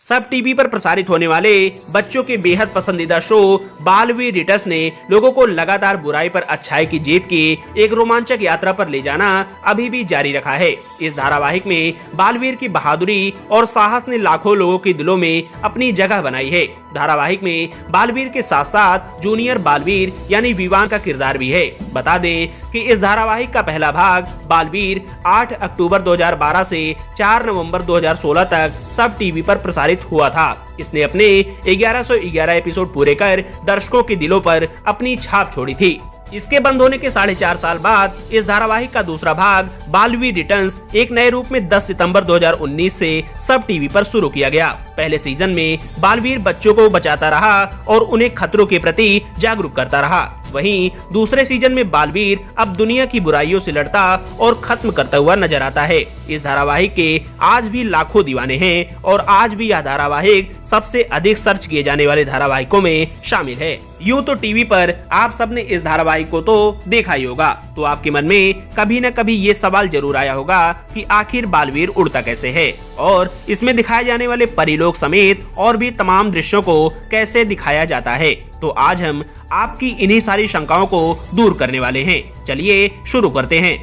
सब टीवी पर प्रसारित होने वाले बच्चों के बेहद पसंदीदा शो बालवीर रिटर्न्स ने लोगों को लगातार बुराई पर अच्छाई की जीत की एक रोमांचक यात्रा पर ले जाना अभी भी जारी रखा है। इस धारावाहिक में बालवीर की बहादुरी और साहस ने लाखों लोगों के दिलों में अपनी जगह बनाई है। धारावाहिक में बालवीर के साथ साथ जूनियर बालवीर यानी विवान का किरदार भी है। बता दें कि इस धारावाहिक का पहला भाग बालवीर 8 अक्टूबर 2012 से 4 नवंबर 2016 तक सब टीवी पर प्रसारित हुआ था। इसने अपने 1111 एपिसोड पूरे कर दर्शकों के दिलों पर अपनी छाप छोड़ी थी। इसके बंद होने के 4.5 साल बाद इस धारावाहिक का दूसरा भाग बालवीर रिटर्न्स एक नए रूप में 10 सितंबर 2019 से सब टीवी पर शुरू किया गया। पहले सीजन में बालवीर बच्चों को बचाता रहा और उन्हें खतरों के प्रति जागरूक करता रहा। वहीं दूसरे सीजन में बालवीर अब दुनिया की बुराइयों से लड़ता और खत्म करता हुआ नजर आता है। इस धारावाहिक के आज भी लाखों दीवाने हैं और आज भी यह धारावाहिक सबसे अधिक सर्च किए जाने वाले धारावाहिकों में शामिल है। यूं तो टीवी पर आप सबने इस धारावाहिक को तो देखा ही होगा, तो आपके मन में कभी न कभी ये सवाल जरूर आया होगा कि आखिर बालवीर उड़ता कैसे है और इसमें दिखाए जाने वाले परिलोक समेत और भी तमाम दृश्यों को कैसे दिखाया जाता है। तो आज हम आपकी इन्हीं सारी शंकाओं को दूर करने वाले हैं। चलिए शुरू करते हैं।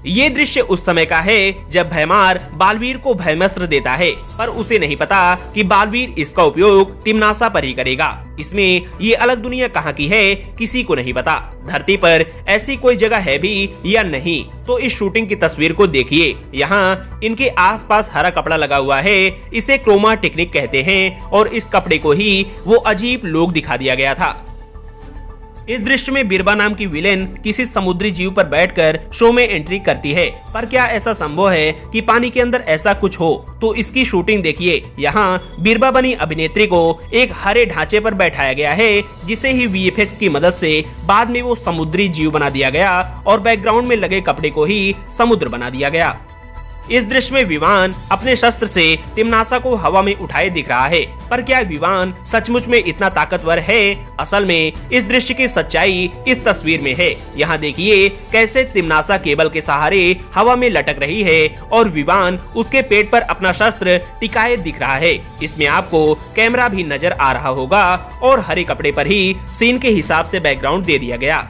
ये दृश्य उस समय का है जब भैमार बालवीर को भैमस्त्र देता है, पर उसे नहीं पता कि बालवीर इसका उपयोग तिम्नासा पर ही करेगा। इसमें ये अलग दुनिया कहाँ की है किसी को नहीं पता। धरती पर ऐसी कोई जगह है भी या नहीं, तो इस शूटिंग की तस्वीर को देखिए। यहाँ इनके आसपास हरा कपड़ा लगा हुआ है, इसे क्रोमा टेक्निक कहते हैं और इस कपड़े को ही वो अजीब लोग दिखा दिया गया था। इस दृश्य में बिरबा नाम की विलेन किसी समुद्री जीव पर बैठकर शो में एंट्री करती है, पर क्या ऐसा संभव है कि पानी के अंदर ऐसा कुछ हो? तो इसकी शूटिंग देखिए। यहाँ बिरबा बनी अभिनेत्री को एक हरे ढांचे पर बैठाया गया है, जिसे ही वीएफएक्स की मदद से बाद में वो समुद्री जीव बना दिया गया और बैकग्राउंड में लगे कपड़े को ही समुद्र बना दिया गया। इस दृश्य में विवान अपने शस्त्र से तिम्नासा को हवा में उठाए दिख रहा है, पर क्या विवान सचमुच में इतना ताकतवर है? असल में इस दृश्य की सच्चाई इस तस्वीर में है। यहाँ देखिए कैसे तिम्नासा केबल के सहारे हवा में लटक रही है और विवान उसके पेट पर अपना शस्त्र टिकाए दिख रहा है। इसमें आपको कैमरा भी नजर आ रहा होगा और हरे कपड़े पर ही सीन के हिसाब से बैकग्राउंड दे दिया गया।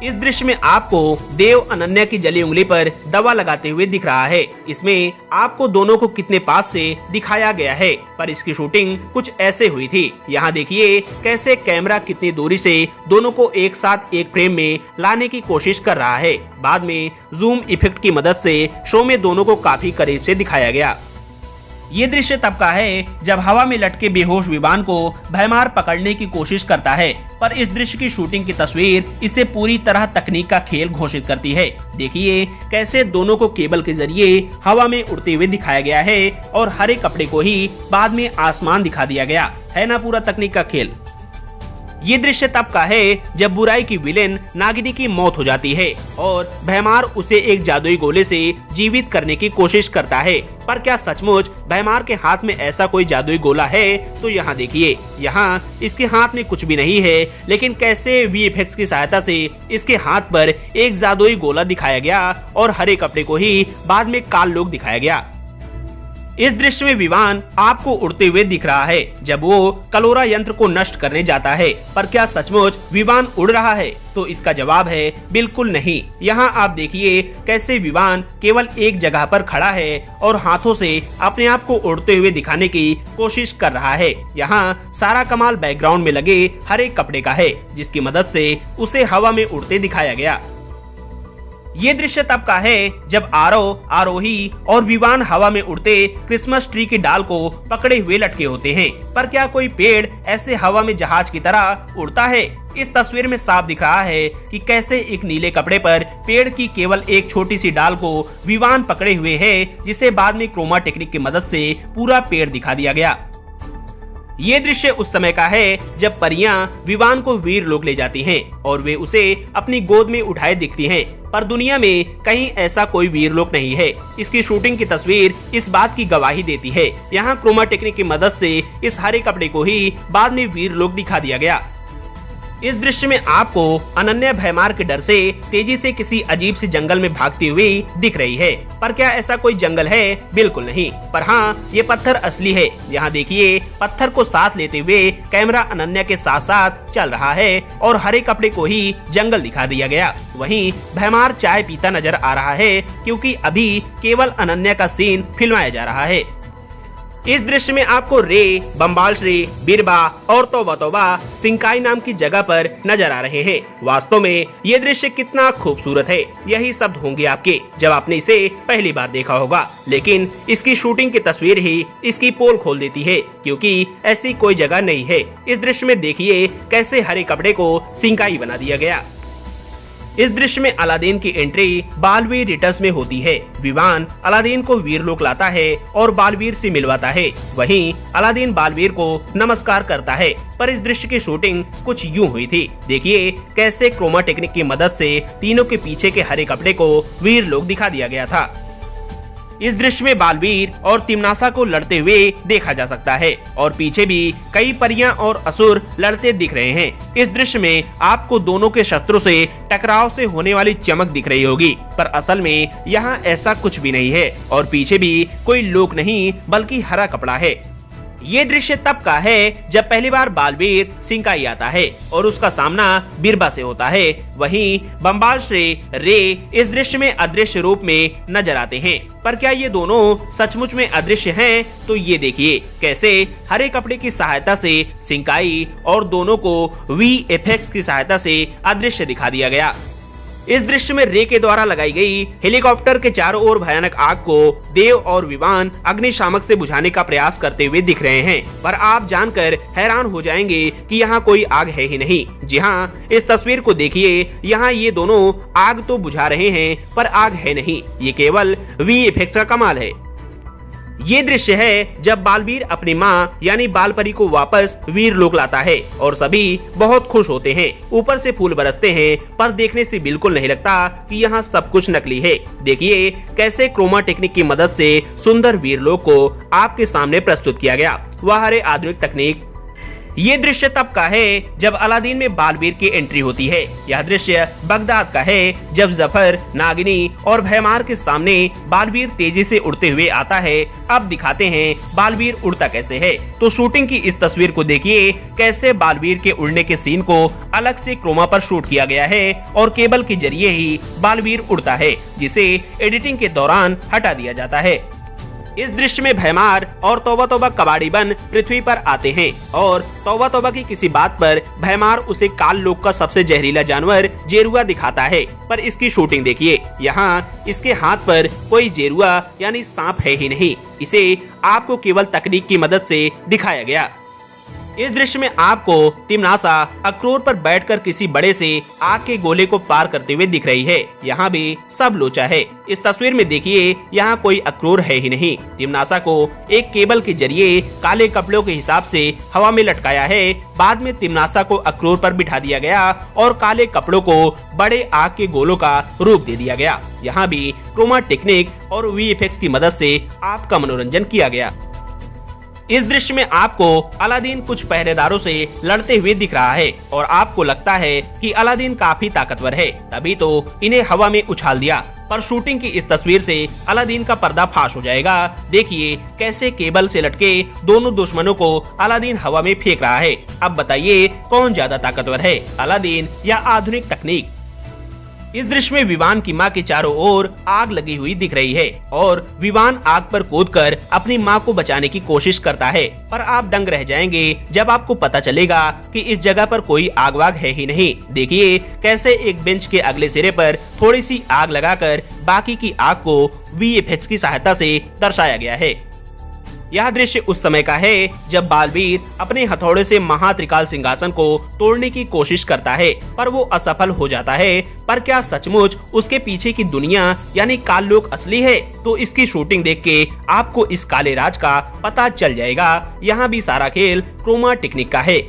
इस दृश्य में आपको देव अनन्या की जली उंगली पर दवा लगाते हुए दिख रहा है। इसमें आपको दोनों को कितने पास से दिखाया गया है, पर इसकी शूटिंग कुछ ऐसे हुई थी। यहाँ देखिए कैसे कैमरा कितनी दूरी से दोनों को एक साथ एक फ्रेम में लाने की कोशिश कर रहा है। बाद में जूम इफेक्ट की मदद से शो में दोनों को काफी करीब से दिखाया गया। ये दृश्य तब का है जब हवा में लटके बेहोश विमान को भैमार पकड़ने की कोशिश करता है, पर इस दृश्य की शूटिंग की तस्वीर इसे पूरी तरह तकनीक का खेल घोषित करती है। देखिए कैसे दोनों को केबल के जरिए हवा में उड़ते हुए दिखाया गया है और हरे कपड़े को ही बाद में आसमान दिखा दिया गया है ना, पूरा तकनीक का खेल। ये दृश्य तब का है जब बुराई की विलेन नागिनी की मौत हो जाती है और भैमार उसे एक जादुई गोले से जीवित करने की कोशिश करता है, पर क्या सचमुच भैमार के हाथ में ऐसा कोई जादुई गोला है? तो यहाँ देखिए, यहाँ इसके हाथ में कुछ भी नहीं है, लेकिन कैसे वीएफएक्स की सहायता से इसके हाथ पर एक जादुई गोला दिखाया गया और हरे कपड़े को ही बाद में काल लोग दिखाया गया। इस दृश्य में विमान आपको उड़ते हुए दिख रहा है जब वो कलोरा यंत्र को नष्ट करने जाता है, पर क्या सचमुच विमान उड़ रहा है? तो इसका जवाब है बिल्कुल नहीं। यहाँ आप देखिए कैसे विमान केवल एक जगह पर खड़ा है और हाथों से अपने आप को उड़ते हुए दिखाने की कोशिश कर रहा है। यहाँ सारा कमाल बैकग्राउंड में लगे हरे कपड़े का है, जिसकी मदद से उसे हवा में उड़ते दिखाया गया। ये दृश्य तब का है जब आरोही और विमान हवा में उड़ते क्रिसमस ट्री की डाल को पकड़े हुए लटके होते हैं, पर क्या कोई पेड़ ऐसे हवा में जहाज की तरह उड़ता है? इस तस्वीर में साफ दिख रहा है कि कैसे एक नीले कपड़े पर पेड़ की केवल एक छोटी सी डाल को विमान पकड़े हुए है, जिसे बाद में क्रोमा टेक्निक की मदद से पूरा पेड़ दिखा दिया गया। ये दृश्य उस समय का है जब परियां विवान को वीर लोग ले जाती हैं और वे उसे अपनी गोद में उठाए दिखती हैं, पर दुनिया में कहीं ऐसा कोई वीर लोग नहीं है। इसकी शूटिंग की तस्वीर इस बात की गवाही देती है। यहाँ क्रोमा टेक्निक की मदद से इस हरे कपड़े को ही बाद में वीर लोग दिखा दिया गया। इस दृश्य में आपको अनन्या भयमार के डर से तेजी से किसी अजीब से जंगल में भागती हुई दिख रही है। पर क्या ऐसा कोई जंगल है? बिल्कुल नहीं। पर हाँ, ये पत्थर असली है। यहाँ देखिए, पत्थर को साथ लेते हुए कैमरा अनन्या के साथ साथ चल रहा है और हरे कपड़े को ही जंगल दिखा दिया गया। वहीं भयमार चाय पीता नजर आ रहा है, क्योंकि अभी केवल अनन्या का सीन फिल्माया जा रहा है। इस दृश्य में आपको रे, बम्बाल श्री, बिरबा और तौबा तौबा सिंकाई नाम की जगह पर नजर आ रहे हैं। वास्तव में ये दृश्य कितना खूबसूरत है, यही शब्द होंगे आपके जब आपने इसे पहली बार देखा होगा। लेकिन इसकी शूटिंग की तस्वीर ही इसकी पोल खोल देती है, क्योंकि ऐसी कोई जगह नहीं है। इस दृश्य में देखिए कैसे हरे कपड़े को सिंकाई बना दिया गया। इस दृश्य में अलादीन की एंट्री बालवीर रिटर्स में होती है। विवान अलादीन को वीरलोक लाता है और बालवीर से मिलवाता है। वहीं अलादीन बालवीर को नमस्कार करता है। पर इस दृश्य की शूटिंग कुछ यूं हुई थी। देखिए कैसे क्रोमा टेक्निक की मदद से तीनों के पीछे के हरे कपड़े को वीरलोक दिखा दिया गया था। इस दृश्य में बालवीर और तिम्नासा को लड़ते हुए देखा जा सकता है और पीछे भी कई परियां और असुर लड़ते दिख रहे हैं। इस दृश्य में आपको दोनों के शस्त्रों से टकराव से होने वाली चमक दिख रही होगी, पर असल में यहाँ ऐसा कुछ भी नहीं है और पीछे भी कोई लोक नहीं बल्कि हरा कपड़ा है। ये दृश्य तब का है जब पहली बार बालवीर सिंकाई आता है और उसका सामना बिरबा से होता है। वहीं बम्बाल श्री रे इस दृश्य में अदृश्य रूप में नजर आते हैं। पर क्या ये दोनों सचमुच में अदृश्य हैं? तो ये देखिए कैसे हरे कपड़े की सहायता से सिंकाई और दोनों को VFX की सहायता से अदृश्य दिखा दिया गया। इस दृश्य में रे के द्वारा लगाई गई हेलीकॉप्टर के चारों ओर भयानक आग को देव और विवान अग्निशामक से बुझाने का प्रयास करते हुए दिख रहे हैं। पर आप जानकर हैरान हो जाएंगे कि यहाँ कोई आग है ही नहीं। जी हाँ, इस तस्वीर को देखिए, यहाँ ये दोनों आग तो बुझा रहे हैं पर आग है नहीं। ये केवल VFX का कमाल है। ये दृश्य है जब बालवीर अपनी माँ यानी बालपरी को वापस वीरलोक लाता है और सभी बहुत खुश होते हैं। ऊपर से फूल बरसते हैं, पर देखने से बिल्कुल नहीं लगता कि यहाँ सब कुछ नकली है। देखिए कैसे क्रोमा टेक्निक की मदद से सुंदर वीरलोक को आपके सामने प्रस्तुत किया गया। वह हरे आधुनिक तकनीक। ये दृश्य तब का है जब अलादीन में बालवीर की एंट्री होती है। यह दृश्य बगदाद का है जब जफर, नागिनी और भयमार के सामने बालवीर तेजी से उड़ते हुए आता है। अब दिखाते हैं बालवीर उड़ता कैसे है। तो शूटिंग की इस तस्वीर को देखिए कैसे बालवीर के उड़ने के सीन को अलग से क्रोमा पर शूट किया गया है और केबल के जरिए ही बालवीर उड़ता है, जिसे एडिटिंग के दौरान हटा दिया जाता है। इस दृश्य में भयमार और तौबा तौबा कबाड़ी बन पृथ्वी पर आते हैं और तौबा तौबा की किसी बात पर भयमार उसे काल लोक का सबसे जहरीला जानवर जेरुआ दिखाता है। पर इसकी शूटिंग देखिए, यहाँ इसके हाथ पर कोई जेरुआ यानी सांप है ही नहीं। इसे आपको केवल तकनीक की मदद से दिखाया गया। इस दृश्य में आपको तिम्नासा अक्रोर पर बैठकर किसी बड़े से आग के गोले को पार करते हुए दिख रही है। यहाँ भी सब लोचा है। इस तस्वीर में देखिए, यहाँ कोई अक्रोर है ही नहीं। तिम्नासा को एक केबल के जरिए काले कपड़ों के हिसाब से हवा में लटकाया है। बाद में तिम्नासा को अक्रोर पर बिठा दिया गया और काले कपड़ों को बड़े आग के गोलों का रूप दे दिया गया। यहाँ भी क्रोमा टेक्निक और VFX की मदद से आपका मनोरंजन किया गया। इस दृश्य में आपको अलादीन कुछ पहरेदारों से लड़ते हुए दिख रहा है और आपको लगता है कि अलादीन काफी ताकतवर है, तभी तो इन्हें हवा में उछाल दिया। पर शूटिंग की इस तस्वीर से अलादीन का पर्दा फाश हो जाएगा। देखिए कैसे केबल से लटके दोनों दुश्मनों को अलादीन हवा में फेंक रहा है। अब बताइए कौन ज्यादा ताकतवर है, अलादीन या आधुनिक तकनीक? इस दृश्य में विवान की माँ के चारों ओर आग लगी हुई दिख रही है और विवान आग पर कूदकर अपनी माँ को बचाने की कोशिश करता है। पर आप दंग रह जाएंगे जब आपको पता चलेगा कि इस जगह पर कोई आग वाग है ही नहीं। देखिए कैसे एक बेंच के अगले सिरे पर थोड़ी सी आग लगाकर बाकी की आग को VFX की सहायता से दर्शाया गया है। यह दृश्य उस समय का है जब बालवीर अपने हथौड़े से महात्रिकाल सिंहासन को तोड़ने की कोशिश करता है, पर वो असफल हो जाता है। पर क्या सचमुच उसके पीछे की दुनिया यानी काल लोक असली है? तो इसकी शूटिंग देख के आपको इस काले राज का पता चल जाएगा। यहाँ भी सारा खेल क्रोमा टेक्निक का है।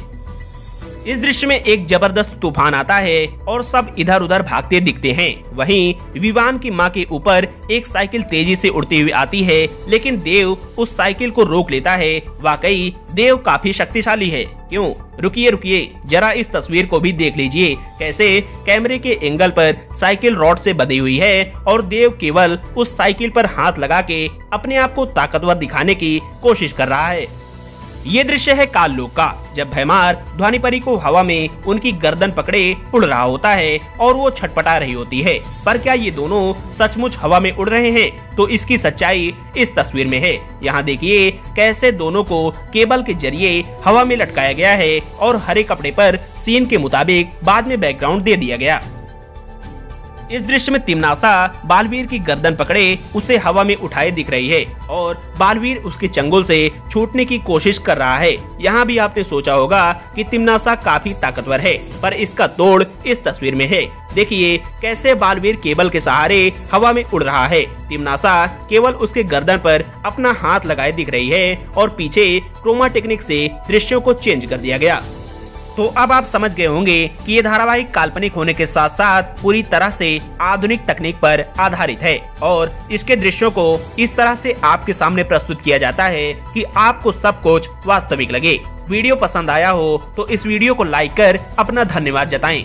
इस दृश्य में एक जबरदस्त तूफान आता है और सब इधर उधर भागते दिखते हैं। वहीं विवान की मां के ऊपर एक साइकिल तेजी से उड़ती हुई आती है, लेकिन देव उस साइकिल को रोक लेता है। वाकई देव काफी शक्तिशाली है। क्यों? रुकिए जरा इस तस्वीर को भी देख लीजिए, कैसे कैमरे के एंगल पर साइकिल रॉड से बंधी हुई है और देव केवल उस साइकिल पर हाथ लगा के अपने आप को ताकतवर दिखाने की कोशिश कर रहा है। ये दृश्य है काल लोक का, जब भैमार ध्वनिपरी को हवा में उनकी गर्दन पकड़े उड़ रहा होता है और वो छटपटा रही होती है। पर क्या ये दोनों सचमुच हवा में उड़ रहे हैं? तो इसकी सच्चाई इस तस्वीर में है। यहाँ देखिए कैसे दोनों को केबल के जरिए हवा में लटकाया गया है और हरे कपड़े पर सीन के मुताबिक बाद में बैकग्राउंड दे दिया गया। इस दृश्य में तिम्नासा बालवीर की गर्दन पकड़े उसे हवा में उठाए दिख रही है और बालवीर उसके चंगुल से छूटने की कोशिश कर रहा है। यहाँ भी आपने सोचा होगा कि तिम्नासा काफी ताकतवर है, पर इसका तोड़ इस तस्वीर में है। देखिए कैसे बालवीर केबल के सहारे हवा में उड़ रहा है। तिम्नासा केवल उसके गर्दन पर अपना हाथ लगाए दिख रही है और पीछे क्रोमा टेक्निक से दृश्यों को चेंज कर दिया गया। तो अब आप समझ गए होंगे कि ये धारावाहिक काल्पनिक होने के साथ साथ पूरी तरह से आधुनिक तकनीक पर आधारित है और इसके दृश्यों को इस तरह से आपके सामने प्रस्तुत किया जाता है कि आपको सब कुछ वास्तविक लगे। वीडियो पसंद आया हो तो इस वीडियो को लाइक कर अपना धन्यवाद जताएं।